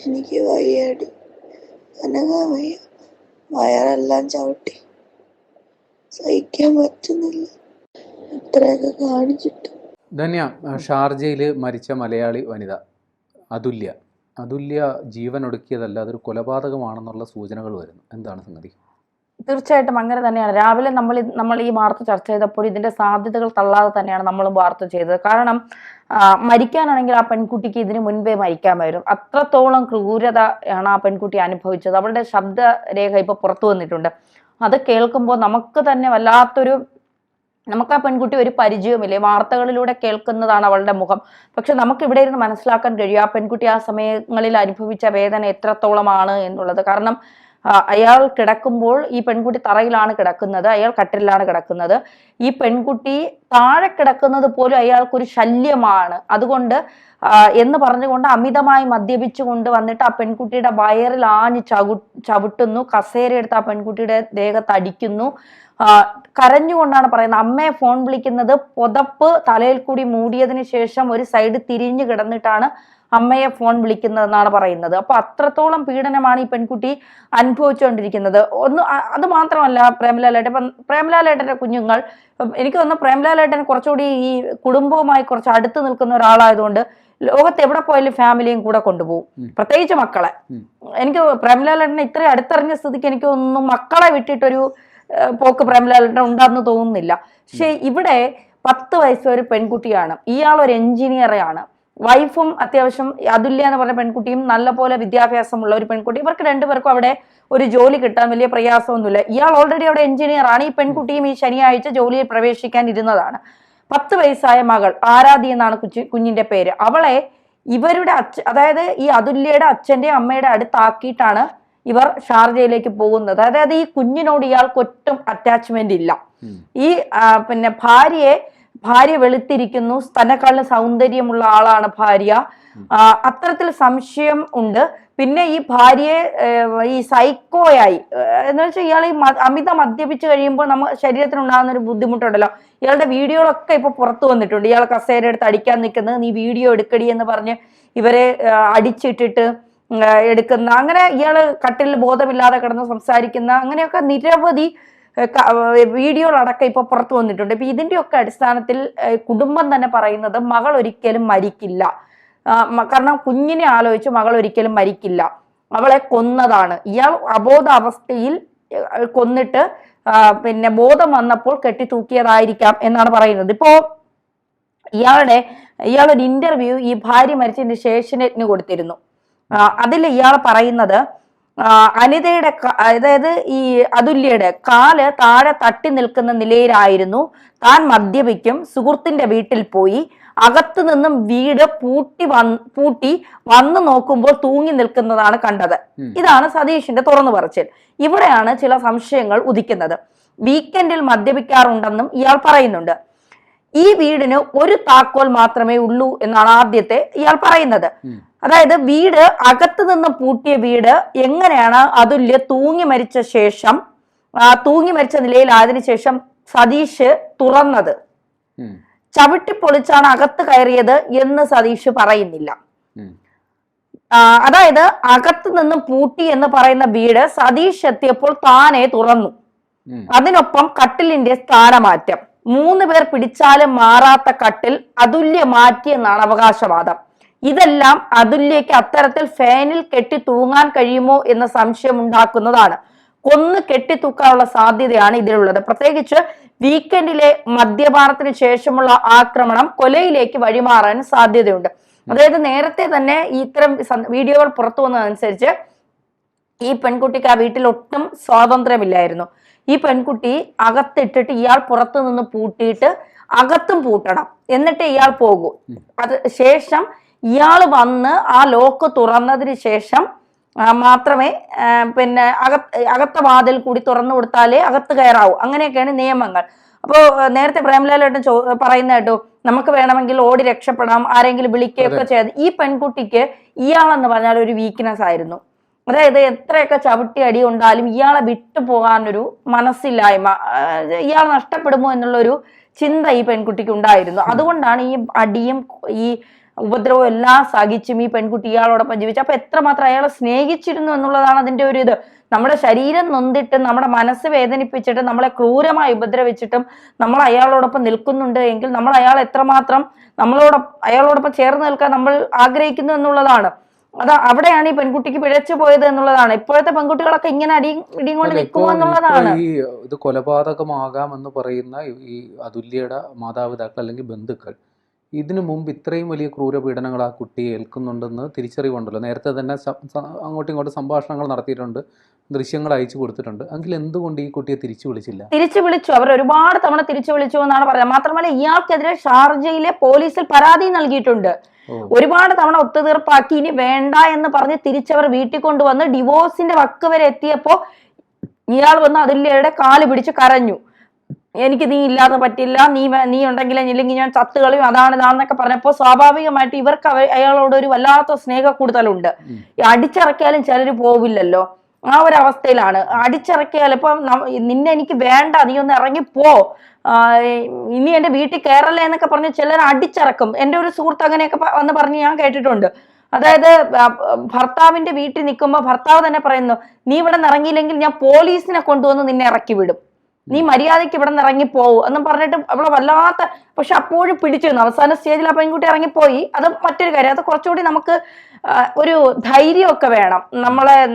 എനിക്ക് വയ്യാടി, അനങ്ങാൻ വയ്യ, വയറെല്ലാം ചവിട്ടി, സഹിക്കാൻ പറ്റുന്നില്ല. ഇത്രയൊക്കെ കാണിച്ചിട്ട്. ധന്യ, ഷാർജയിൽ മരിച്ച മലയാളി വനിത അതുല്യ ജീവൻ ഒടുക്കിയതല്ല, അതൊരു കൊലപാതകമാണെന്നുള്ള സൂചനകൾ വരുന്നു. എന്താണ് സംഗതി? തീർച്ചയായിട്ടും അങ്ങനെ തന്നെയാണ്. രാവിലെ നമ്മൾ ഈ വാർത്ത ചർച്ച ചെയ്തപ്പോൾ ഇതിന്റെ സാധ്യതകൾ തള്ളാതെ തന്നെയാണ് നമ്മളും വാർത്ത ചെയ്തത്. കാരണം മരിക്കാനാണെങ്കിൽ ആ പെൺകുട്ടിക്ക് ഇതിനു മുൻപേ മരിക്കാമായിരുന്നു. അത്രത്തോളം ക്രൂരതയാണ് ആ പെൺകുട്ടി അനുഭവിച്ചത്. അവളുടെ ശബ്ദരേഖ ഇപ്പൊ പുറത്തു വന്നിട്ടുണ്ട്. അത് കേൾക്കുമ്പോൾ നമുക്ക് തന്നെ നമുക്ക് ആ പെൺകുട്ടി ഒരു പരിചയമില്ലേ, വാർത്തകളിലൂടെ കേൾക്കുന്നതാണ് അവളുടെ മുഖം. പക്ഷെ നമുക്ക് ഇവിടെ ഇരുന്ന് മനസ്സിലാക്കാൻ കഴിയും ആ പെൺകുട്ടി ആ സമയങ്ങളിൽ അനുഭവിച്ച വേദന എത്രത്തോളമാണ് എന്നുള്ളത്. കാരണം അയാൾ കിടക്കുമ്പോൾ ഈ പെൺകുട്ടി തറയിലാണ് കിടക്കുന്നത്, അയാൾ കട്ടിലാണ് കിടക്കുന്നത്. ഈ പെൺകുട്ടി താഴെ കിടക്കുന്നത് പോലും അയാൾക്കൊരു ശല്യമാണ്. അതുകൊണ്ട് എന്ന് പറഞ്ഞുകൊണ്ട് അമിതമായി മദ്യപിച്ചുകൊണ്ട് വന്നിട്ട് ആ പെൺകുട്ടിയുടെ വയറിൽ ആഞ്ഞ് ചവിട്ടുന്നു, കസേര എടുത്ത് ആ പെൺകുട്ടിയുടെ ദേഹത്ത് അടിക്കുന്നു. കരഞ്ഞുകൊണ്ടാണ് പറയുന്നത്. അമ്മയെ ഫോൺ വിളിക്കുന്നത് പുതപ്പ് തലയിൽ കൂടി മൂടിയതിനു ശേഷം ഒരു സൈഡ് തിരിഞ്ഞു കിടന്നിട്ടാണ് അമ്മയെ ഫോൺ വിളിക്കുന്നതെന്നാണ് പറയുന്നത്. അപ്പൊ അത്രത്തോളം പീഡനമാണ് ഈ പെൺകുട്ടി അനുഭവിച്ചുകൊണ്ടിരിക്കുന്നത്. അത് മാത്രമല്ല, പ്രേംലാലേട്ടന്റെ കുഞ്ഞുങ്ങൾ, എനിക്ക് തോന്നുന്നു പ്രേംലാലേട്ടൻ കുറച്ചുകൂടി ഈ കുടുംബവുമായി കുറച്ച് അടുത്ത് നിൽക്കുന്ന ഒരാളായതുകൊണ്ട് ലോകത്ത് എവിടെ പോയാലും ഫാമിലിയും കൂടെ കൊണ്ടുപോകും, പ്രത്യേകിച്ച് മക്കളെ. എനിക്ക് പ്രേംലാലേട്ടനെ ഇത്രയും അടുത്തറിഞ്ഞ സ്ഥിതിക്ക് എനിക്ക് തോന്നുന്നു മക്കളെ വിട്ടിട്ടൊരു പോക്ക് പ്രേംലാലേട്ടൻ ഉണ്ടാന്ന് തോന്നുന്നില്ല. പക്ഷെ ഇവിടെ 10 വയസ്സ് ഒരു പെൺകുട്ടിയാണ്, ഇയാൾ ഒരു എഞ്ചിനീയറാണ്. വൈഫും അത്യാവശ്യം അതുല്യ എന്ന് പറഞ്ഞ പെൺകുട്ടിയും നല്ലപോലെ വിദ്യാഭ്യാസമുള്ള ഒരു പെൺകുട്ടി. ഇവർക്ക് രണ്ടുപേർക്കും അവിടെ ഒരു ജോലി കിട്ടാൻ വലിയ പ്രയാസമൊന്നുമില്ല. ഇയാൾ ഓൾറെഡി അവിടെ എഞ്ചിനീയർ ആണ്. ഈ പെൺകുട്ടിയും ഈ ശനിയാഴ്ച ജോലിയിൽ പ്രവേശിക്കാൻ ഇരുന്നതാണ്. 10 വയസ്സായ മകൾ ആരാധി എന്നാണ് കുഞ്ഞിന്റെ പേര്. അവളെ ഇവരുടെ അതായത് ഈ അതുല്യയുടെ അച്ഛന്റെ അമ്മയുടെ അടുത്താക്കിയിട്ടാണ് ഇവർ ഷാർജയിലേക്ക് പോകുന്നത്. അതായത് ഈ കുഞ്ഞിനോട് ഇയാൾക്ക് ഒട്ടും അറ്റാച്ച്മെന്റ് ഇല്ല. ഈ പിന്നെ ഭാര്യ വെളുത്തിരിക്കുന്നു, തന്നെക്കാളും സൗന്ദര്യമുള്ള ആളാണ് ഭാര്യ. അത്തരത്തിൽ സംശയം ഉണ്ട്. പിന്നെ ഈ ഭാര്യയെ ഈ സൈക്കോയായി എന്ന് വെച്ചാൽ ഇയാൾ ഈ അമിത മദ്യപിച്ച് കഴിയുമ്പോൾ ശരീരത്തിനുണ്ടാകുന്ന ഒരു ബുദ്ധിമുട്ടുണ്ടല്ലോ. ഇയാളുടെ വീഡിയോകളൊക്കെ ഇപ്പൊ പുറത്തു വന്നിട്ടുണ്ട്. ഇയാൾ കസേര എടുത്ത് അടിക്കാൻ നിൽക്കുന്നത്, നീ വീഡിയോ എടുക്കടി എന്ന് പറഞ്ഞ് ഇവരെ അടിച്ചിട്ടിട്ട് എടുക്കുന്ന, അങ്ങനെ ഇയാള് കട്ടിൽ ബോധമില്ലാതെ കിടന്ന് സംസാരിക്കുന്ന, അങ്ങനെയൊക്കെ നിരവധി വീഡിയോകളടക്കം ഇപ്പൊ പുറത്തു വന്നിട്ടുണ്ട്. ഇപ്പൊ ഇതിന്റെയൊക്കെ അടിസ്ഥാനത്തിൽ കുടുംബം തന്നെ പറയുന്നത് മകൾ ഒരിക്കലും മരിക്കില്ല. കാരണം കുഞ്ഞിനെ ആലോചിച്ച് മകൾ ഒരിക്കലും മരിക്കില്ല, അവളെ കൊന്നതാണ്. ഇയാൾ അബോധാവസ്ഥയിൽ കൊന്നിട്ട് പിന്നെ ബോധം വന്നപ്പോൾ കെട്ടിത്തൂക്കിയതായിരിക്കാം എന്നാണ് പറയുന്നത്. ഇപ്പോ ഇയാളൊരു ഇന്റർവ്യൂ ഈ ഭാര്യ മരിച്ചതിന് ശേഷന് കൊടുത്തിരുന്നു. അതിൽ ഇയാൾ പറയുന്നത് അനിതയുടെ അതായത് ഈ അതുല്യയുടെ കാല് താഴെ തട്ടി നിൽക്കുന്ന നിലയിലായിരുന്നു. താൻ മദ്യപിക്കും, സുഹൃത്തിന്റെ വീട്ടിൽ പോയി, അകത്തു നിന്നും വീട് പൂട്ടി വന്നു നോക്കുമ്പോൾ തൂങ്ങി നിൽക്കുന്നതാണ് കണ്ടത്. ഇതാണ് സതീഷിന്റെ തുറന്നു പറച്ചിൽ. ഇവിടെയാണ് ചില സംശയങ്ങൾ ഉദിക്കുന്നത്. വീക്കെൻഡിൽ മദ്യപിക്കാറുണ്ടെന്നും ഇയാൾ പറയുന്നുണ്ട്. ഈ വീടിന് ഒരു താക്കോൽ മാത്രമേ ഉള്ളൂ എന്നാണ് ആദ്യത്തെ ഇയാൾ പറയുന്നത്. അതായത് വീട് അകത്തു നിന്ന് പൂട്ടിയ വീട് എങ്ങനെയാണ് അതുല്യ തൂങ്ങി മരിച്ച നിലയിലായതിനു ശേഷം സതീഷ് തുറന്നത്? ചവിട്ടിപ്പൊളിച്ചാണ് അകത്ത് കയറിയത് എന്ന് സതീഷ് പറയുന്നില്ല. അതായത് അകത്തു നിന്നും പൂട്ടി എന്ന് പറയുന്ന വീട് സതീഷ് എത്തിയപ്പോൾ താനെ തുറന്നു. അതിനൊപ്പം കട്ടിലിന്റെ സ്ഥാനമാറ്റം, 3 പേർ പിടിച്ചാലും മാറാത്ത കട്ടിൽ അതുല്യ മാറ്റിയെന്നാണ് അവകാശവാദം. ഇതെല്ലാം അതുല്യക്ക് അത്തരത്തിൽ ഫാനിൽ കെട്ടി തൂങ്ങാൻ കഴിയുമോ എന്ന സംശയം ഉണ്ടാക്കുന്നതാണ്. കൊന്ന് കെട്ടിത്തൂക്കാനുള്ള സാധ്യതയാണ് ഇതിലുള്ളത്. പ്രത്യേകിച്ച് വീക്കെൻഡിലെ മദ്യപാനത്തിന് ശേഷമുള്ള ആക്രമണം കൊലയിലേക്ക് വഴിമാറാൻ സാധ്യതയുണ്ട്. അതായത് നേരത്തെ തന്നെ ഇത്തരം വീഡിയോകൾ പുറത്തു വന്നതനുസരിച്ച് ഈ പെൺകുട്ടിക്ക് ആ വീട്ടിൽ ഒട്ടും സ്വാതന്ത്ര്യമില്ലായിരുന്നു. ഈ പെൺകുട്ടി അകത്തിട്ടിട്ട് ഇയാൾ പുറത്തു നിന്ന് പൂട്ടിയിട്ട് അകത്തും പൂട്ടണം, എന്നിട്ട് ഇയാൾ പോകൂ. അത് ശേഷം ഇയാൾ വന്ന് ആ ലോക്ക് തുറന്നതിന് ശേഷം മാത്രമേ പിന്നെ അകത്ത വാതിൽ കൂടി തുറന്നു കൊടുത്താലേ അകത്ത് കയറാവൂ. അങ്ങനെയൊക്കെയാണ് നിയമങ്ങൾ. അപ്പോൾ നേരത്തെ പ്രേംലാലേട്ടൻ പറയുന്ന കേട്ടു, നമുക്ക് വേണമെങ്കിൽ ഓടി രക്ഷപ്പെടാം, ആരെങ്കിലും വിളിക്കുകയൊക്കെ ചെയ്യാതെ. ഈ പെൺകുട്ടിക്ക് ഇയാളെന്ന് പറഞ്ഞാൽ ഒരു വീക്ക്നെസ് ആയിരുന്നു. അതായത് എത്രയൊക്കെ ചവിട്ടി അടി ഉണ്ടാലും ഇയാളെ വിട്ടുപോകാനൊരു മനസ്സില്ലായ്മ, ഇയാൾ നഷ്ടപ്പെടുമോ എന്നുള്ളൊരു ചിന്ത ഈ പെൺകുട്ടിക്ക് ഉണ്ടായിരുന്നു. അതുകൊണ്ടാണ് ഈ അടിയും ഈ ഉപദ്രവവും എല്ലാം സഹിച്ചും ഈ പെൺകുട്ടി ഇയാളോടൊപ്പം ജീവിച്ചു. അപ്പൊ എത്രമാത്രം അയാളെ സ്നേഹിച്ചിരുന്നു എന്നുള്ളതാണ് അതിന്റെ ഒരു ഇത്. നമ്മുടെ ശരീരം നൊന്തിട്ടും നമ്മുടെ മനസ്സ് വേദനിപ്പിച്ചിട്ടും നമ്മളെ ക്രൂരമായി ഉപദ്രവിച്ചിട്ടും നമ്മൾ അയാളോടൊപ്പം നിൽക്കുന്നുണ്ട് എങ്കിൽ നമ്മൾ അയാൾ എത്രമാത്രം അയാളോടൊപ്പം ചേർന്ന് നിൽക്കാൻ നമ്മൾ ആഗ്രഹിക്കുന്നു എന്നുള്ളതാണ്. അവിടെയാണ് ഈ പെൺകുട്ടിക്ക് പിഴച്ചു പോയത് എന്നുള്ളതാണ്. ഇപ്പോഴത്തെ പെൺകുട്ടികളൊക്കെ ഇങ്ങനെ ഇടിയും കൊണ്ട് നിൽക്കുമോ എന്നുള്ളതാണ്. ഈ ഇത് കൊലപാതകമാകാമെന്ന് പറയുന്ന ഈ അതുല്യയുടെ മാതാപിതാക്കൾ അല്ലെങ്കിൽ ബന്ധുക്കൾ ഇതിനു മുമ്പ് ഇത്രയും വലിയ ക്രൂരപീഡനങ്ങൾ ആ കുട്ടിയെ ഏൽക്കുന്നുണ്ടെന്ന് തിരിച്ചറിവുണ്ടല്ലോ. നേരത്തെ തന്നെ അങ്ങോട്ടും ഇങ്ങോട്ടും സംഭാഷണങ്ങൾ നടത്തിയിട്ടുണ്ട്, ദൃശ്യങ്ങൾ അയച്ചു കൊടുത്തിട്ടുണ്ട്. എങ്കിൽ എന്തുകൊണ്ട് ഈ കുട്ടിയെ തിരിച്ചു വിളിച്ചില്ല? തിരിച്ചു വിളിച്ചു, അവർ ഒരുപാട് തവണ തിരിച്ചു വിളിച്ചു എന്നാണ് പറയുന്നത്. മാത്രമല്ല ഇയാൾക്കെതിരെ ഷാർജയിലെ പോലീസിൽ പരാതി നൽകിയിട്ടുണ്ട്. ഒരുപാട് തവണ ഒത്തുതീർപ്പാക്കി ഇനി വേണ്ട എന്ന് പറഞ്ഞ് തിരിച്ചവർ വീട്ടിൽ കൊണ്ടുവന്ന് ഡിവോഴ്സിന്റെ വക്ക് വരെ എത്തിയപ്പോ ഇയാൾ വന്ന് അതുല്യയുടെ കാല് പിടിച്ച് കരഞ്ഞു. എനിക്ക് നീ ഇല്ലാതെ പറ്റില്ല, നീ ഉണ്ടെങ്കിൽ ഇല്ലെങ്കിൽ ഞാൻ ചത്തുകളയും, ഇതാണെന്നൊക്കെ പറഞ്ഞപ്പോ സ്വാഭാവികമായിട്ട് ഇവർക്ക് അയാളോട് ഒരു വല്ലാത്ത സ്നേഹ കൂടുതലുണ്ട്. അടിച്ചിറക്കിയാലും ചിലര് പോവില്ലല്ലോ, ആ ഒരു അവസ്ഥയിലാണ്. അടിച്ചിറക്കിയാൽ ഇപ്പൊ നിന്നെ എനിക്ക് വേണ്ട, നീ ഒന്ന് ഇറങ്ങിപ്പോ, ഇനി എന്റെ വീട്ടിൽ കയറല്ലേ എന്നൊക്കെ പറഞ്ഞ് ചിലർ അടിച്ചിറക്കും. എന്റെ ഒരു സുഹൃത്ത് അങ്ങനെയൊക്കെ വന്ന് പറഞ്ഞ് ഞാൻ കേട്ടിട്ടുണ്ട്. അതായത് ഭർത്താവിന്റെ വീട്ടിൽ നിൽക്കുമ്പോ ഭർത്താവ് തന്നെ പറയുന്നു, നീ ഇവിടെ നിന്ന് ഇറങ്ങിയില്ലെങ്കിൽ ഞാൻ പോലീസിനെ കൊണ്ടുവന്ന് നിന്നെ ഇറക്കി വിടും, നീ മര്യാദയ്ക്ക് ഇവിടെ നിന്ന് ഇറങ്ങിപ്പോവും എന്നും പറഞ്ഞിട്ട് അവളെ വല്ലാത്ത. പക്ഷെ അപ്പോഴും പിടിച്ചിരുന്നു. അവസാന സ്റ്റേജിൽ ആ പെൺകുട്ടി ഇറങ്ങിപ്പോയി. അത് മറ്റൊരു കാര്യം. അത് കുറച്ചുകൂടി നമുക്ക് ഒരു ധൈര്യമൊക്കെ വേണം.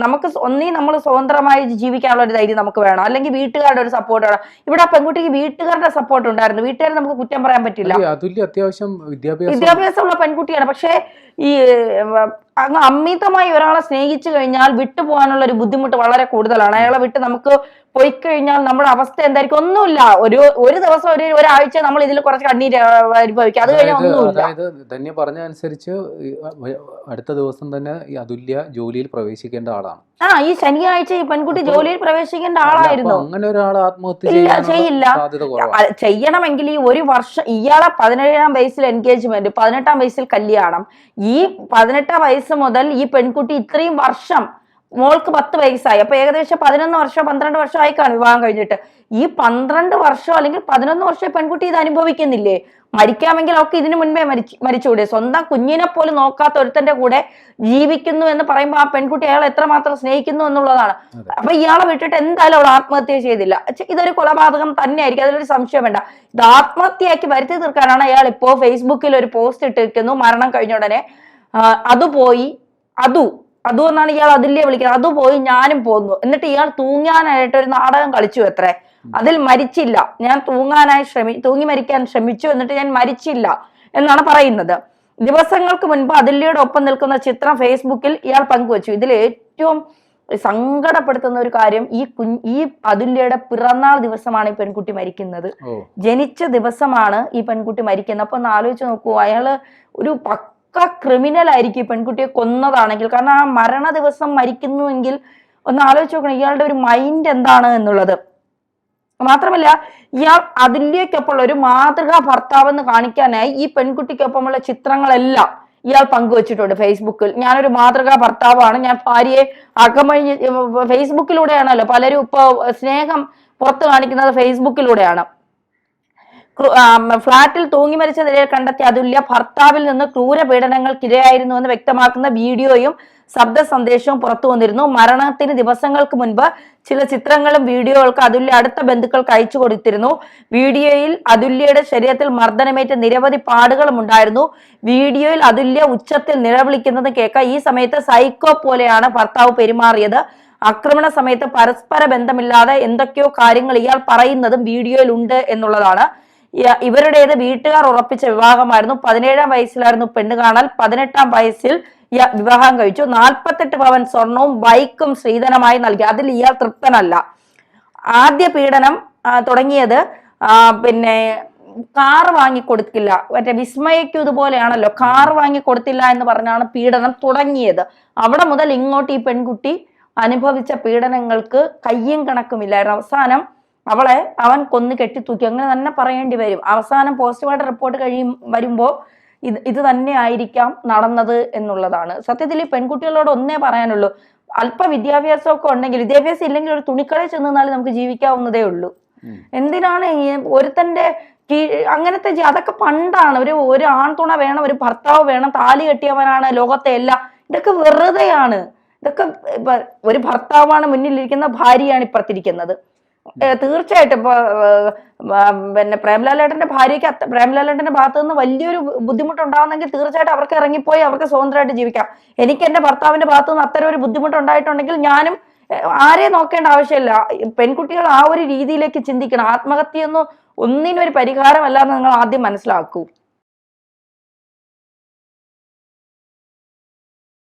നമുക്ക് നമ്മൾ സ്വതന്ത്രമായി ജീവിക്കാനുള്ള ഒരു ധൈര്യം നമുക്ക് വേണം, അല്ലെങ്കിൽ വീട്ടുകാരുടെ ഒരു സപ്പോർട്ട് വേണം. ഇവിടെ ആ പെൺകുട്ടിക്ക് വീട്ടുകാരുടെ സപ്പോർട്ട് ഉണ്ടായിരുന്നു. വീട്ടുകാരെ നമുക്ക് കുറ്റം പറയാൻ പറ്റില്ല. അത്യാവശ്യം വിദ്യാഭ്യാസമുള്ള പെൺകുട്ടിയാണ്. പക്ഷെ ഈ അങ്ങ് അമിതമായി ഒരാളെ സ്നേഹിച്ചു കഴിഞ്ഞാൽ വിട്ടുപോകാനുള്ള ഒരു ബുദ്ധിമുട്ട് വളരെ കൂടുതലാണ്. അയാളെ വിട്ട് നമുക്ക് പോയി കഴിഞ്ഞാൽ നമ്മുടെ അവസ്ഥ എന്തായിരിക്കും? ഒന്നുമില്ല. ഒരു ദിവസം ഒരാഴ്ച നമ്മൾ ഇതിൽ കുറച്ച് കണ്ണീര് അനുഭവിക്കും. അത് കഴിഞ്ഞാൽ ഒന്നുമില്ല. അതായത് ധന്യ പറഞ്ഞ അനുസരിച്ച് അടുത്ത ദിവസം തന്നെ ഈ അതുല്യ ജോലിയിൽ പ്രവേശിക്കേണ്ട ആളാണ്. ഈ ശനിയാഴ്ച ഈ പെൺകുട്ടി ജോലിയിൽ പ്രവേശിക്കേണ്ട ആളായിരുന്നു. അങ്ങനെ ഒരാൾ ആത്മഹത്യ ചെയ്യില്ല. ചെയ്യണമെങ്കിൽ ഈ ഒരു വർഷം ഇയാളെ 17-ാം വയസ്സിൽ എൻഗേജ്മെന്റ്, 18-ാം വയസ്സിൽ കല്യാണം. ഈ 18-ാം വയസ്സ് മുതൽ ഈ പെൺകുട്ടി ഇത്രയും വർഷം, മോൾക്ക് 10 വയസ്സായി, അപ്പൊ ഏകദേശം 11 വർഷം 12 വർഷം ആയി കാണും വിവാഹം കഴിഞ്ഞിട്ട്. ഈ 12 വർഷം അല്ലെങ്കിൽ 11 വർഷം പെൺകുട്ടി ഇത് അനുഭവിക്കുന്നില്ലേ? മരിക്കാമെങ്കിൽ അവർക്ക് ഇതിനു മുൻപേ മരിച്ചുകൂടെ? സ്വന്തം കുഞ്ഞിനെ പോലും നോക്കാത്ത ഒരുത്തന്റെ കൂടെ ജീവിക്കുന്നു എന്ന് പറയുമ്പോൾ ആ പെൺകുട്ടി അയാൾ എത്രമാത്രം സ്നേഹിക്കുന്നു എന്നുള്ളതാണ്. അപ്പൊ ഇയാളെ വിട്ടിട്ട് എന്തായാലും അവൾ ആത്മഹത്യ ചെയ്തില്ല. ഇതൊരു കൊലപാതകം തന്നെയായിരിക്കും, അതിലൊരു സംശയം വേണ്ട. ഇത് ആത്മഹത്യയാക്കി വരുത്തി തീർക്കാനാണ് അയാൾ ഇപ്പോ ഫേസ്ബുക്കിൽ ഒരു പോസ്റ്റ് ഇട്ടിരിക്കുന്നു. മരണം കഴിഞ്ഞ ഉടനെ അതു എന്നാണ് ഇയാൾ അതുല്യ വിളിക്കുന്നത്. അത് പോയി ഞാനും പോന്നു. എന്നിട്ട് ഇയാൾ തൂങ്ങാനായിട്ട് ഒരു നാടകം കളിച്ചു അത്രേ. അതിൽ മരിച്ചില്ല, ഞാൻ തൂങ്ങി മരിക്കാൻ ശ്രമിച്ചു, എന്നിട്ട് ഞാൻ മരിച്ചില്ല എന്നാണ് പറയുന്നത്. ദിവസങ്ങൾക്ക് മുൻപ് അതുല്യയുടെ ഒപ്പം നിൽക്കുന്ന ചിത്രം ഫേസ്ബുക്കിൽ ഇയാൾ പങ്കുവച്ചു. ഇതിൽ ഏറ്റവും സങ്കടപ്പെടുത്തുന്ന ഒരു കാര്യം, ഈ അതുല്യയുടെ പിറന്നാൾ ദിവസമാണ് ഈ പെൺകുട്ടി മരിക്കുന്നത്. ജനിച്ച ദിവസമാണ് ഈ പെൺകുട്ടി മരിക്കുന്നത്. അപ്പൊ ഒന്ന് ആലോചിച്ച് നോക്കൂ, അയാള് ഒരു ക്രിമിനൽ ആയിരിക്കും ഈ പെൺകുട്ടിയെ കൊന്നതാണെങ്കിൽ. കാരണം ആ മരണ ദിവസം മരിക്കുന്നുവെങ്കിൽ ഒന്ന് ആലോചിച്ച് നോക്കണം ഇയാളുടെ ഒരു മൈൻഡ് എന്താണ് എന്നുള്ളത്. മാത്രമല്ല ഇയാൾ അതുല്യക്കൊപ്പമുള്ള ഒരു മാതൃകാ ഭർത്താവെന്ന് കാണിക്കാനായി ഈ പെൺകുട്ടിക്കൊപ്പമുള്ള ചിത്രങ്ങളെല്ലാം ഇയാൾ പങ്കുവച്ചിട്ടുണ്ട് ഫേസ്ബുക്കിൽ. ഞാനൊരു മാതൃകാ ഭർത്താവാണ്, ഞാൻ ഭാര്യയെ അകമഴിഞ്ഞ്. ഫേസ്ബുക്കിലൂടെയാണല്ലോ പലരും ഇപ്പൊ സ്നേഹം പുറത്തു കാണിക്കുന്നത്, ഫേസ്ബുക്കിലൂടെയാണ്. ഫ്ളാറ്റിൽ തൂങ്ങി മരിച്ച നിലയിൽ കണ്ടെത്തിയ അതുല്യ ഭർത്താവിൽ നിന്ന് ക്രൂരപീഡനങ്ങൾക്കിരയായിരുന്നുവെന്ന് വ്യക്തമാക്കുന്ന വീഡിയോയും ശബ്ദ സന്ദേശവും പുറത്തു വന്നിരുന്നു. മരണത്തിന് ദിവസങ്ങൾക്ക് മുൻപ് ചില ചിത്രങ്ങളും വീഡിയോകൾക്ക് അതുല്യ അടുത്ത ബന്ധുക്കൾക്ക് അയച്ചു കൊടുത്തിരുന്നു. വീഡിയോയിൽ അതുല്യയുടെ ശരീരത്തിൽ മർദ്ദനമേറ്റ നിരവധി പാടുകളും ഉണ്ടായിരുന്നു. വീഡിയോയിൽ അതുല്യ ഉച്ചത്തിൽ നിലവിളിക്കുന്നത് കേൾക്കാം. ഈ സമയത്ത് സൈക്കോ പോലെയാണ് ഭർത്താവ് പെരുമാറിയത്. ആക്രമണ സമയത്ത് പരസ്പര ബന്ധമില്ലാതെ എന്തൊക്കെയോ കാര്യങ്ങൾ ഇയാൾ പറയുന്നതും വീഡിയോയിൽ ഉണ്ട് എന്നുള്ളതാണ്. ഇവരുടേത് വീട്ടുകാർ ഉറപ്പിച്ച വിവാഹമായിരുന്നു. 17-ാം വയസ്സിലായിരുന്നു പെണ്ണ് കാണൽ. 18-ാം വയസ്സിൽ വിവാഹം കഴിച്ചു. 48 പവൻ സ്വർണവും ബൈക്കും സ്ത്രീധനമായി നൽകി. അതിൽ ഇയാൾ തൃപ്തനല്ല. ആദ്യ പീഡനം തുടങ്ങിയത് പിന്നെ കാർ വാങ്ങിക്കൊടുക്കില്ല, മറ്റേ വിസ്മയക്കും ഇതുപോലെയാണല്ലോ, കാർ വാങ്ങിക്കൊടുത്തില്ല എന്ന് പറഞ്ഞാണ് പീഡനം തുടങ്ങിയത്. അവിടെ മുതൽ ഇങ്ങോട്ട് ഈ പെൺകുട്ടി അനുഭവിച്ച പീഡനങ്ങൾക്ക് കയ്യും കണക്കുമില്ലായിരുന്നു. അവസാനം അവളെ അവൻ കൊന്നു കെട്ടിത്തൂക്കി, അങ്ങനെ തന്നെ പറയേണ്ടി വരും. അവസാനം പോസ്റ്റ്മോർട്ടം റിപ്പോർട്ട് വരുമ്പോൾ ഇത് തന്നെ ആയിരിക്കാം നടന്നത് എന്നുള്ളതാണ്. സത്യത്തിൽ ഈ പെൺകുട്ടികളോട് ഒന്നേ പറയാനുള്ളൂ, അല്പ വിദ്യാഭ്യാസമൊക്കെ ഉണ്ടെങ്കിൽ, വിദ്യാഭ്യാസം ഇല്ലെങ്കിൽ ഒരു തുണിക്കടയിൽ ചെന്നാൽ നമുക്ക് ജീവിക്കാവുന്നതേ ഉള്ളൂ. എന്തിനാണ് ഒരുത്തന്റെ അങ്ങനത്തെ അതൊക്കെ പണ്ടാണ്. ഒരു ആൺതുണ വേണം, ഒരു ഭർത്താവ് വേണം, താലി കെട്ടിയവനാണ് ലോകത്തെ എല്ലാം. ഇതൊക്കെ വെറുതെയാണ്. ഇതൊക്കെ ഒരു ഭർത്താവാണ് മുന്നിലിരിക്കുന്ന, ഭാര്യയാണ് ഇപ്പുറത്തിരിക്കുന്നത്. തീർച്ചയായിട്ടും ഇപ്പൊ പിന്നെ പ്രേംലാലേട്ടന്റെ ഭാര്യയ്ക്ക് പ്രേംലാലേട്ടന്റെ ഭാഗത്ത് നിന്ന് വലിയൊരു ബുദ്ധിമുട്ടുണ്ടാവുന്നെങ്കിൽ തീർച്ചയായിട്ടും അവർക്ക് ഇറങ്ങിപ്പോയി അവർക്ക് സ്വതന്ത്രമായിട്ട് ജീവിക്കാം. എനിക്ക് എന്റെ ഭർത്താവിന്റെ ഭാഗത്ത് നിന്ന് അത്തരം ഒരു ബുദ്ധിമുട്ടുണ്ടായിട്ടുണ്ടെങ്കിൽ ഞാനും ആരെയും നോക്കേണ്ട ആവശ്യമില്ല. പെൺകുട്ടികൾ ആ ഒരു രീതിയിലേക്ക് ചിന്തിക്കണം. ആത്മഹത്യയൊന്നും ഒന്നിനും ഒരു പരിഹാരമല്ല എന്ന് നിങ്ങൾ ആദ്യം മനസ്സിലാക്കൂ.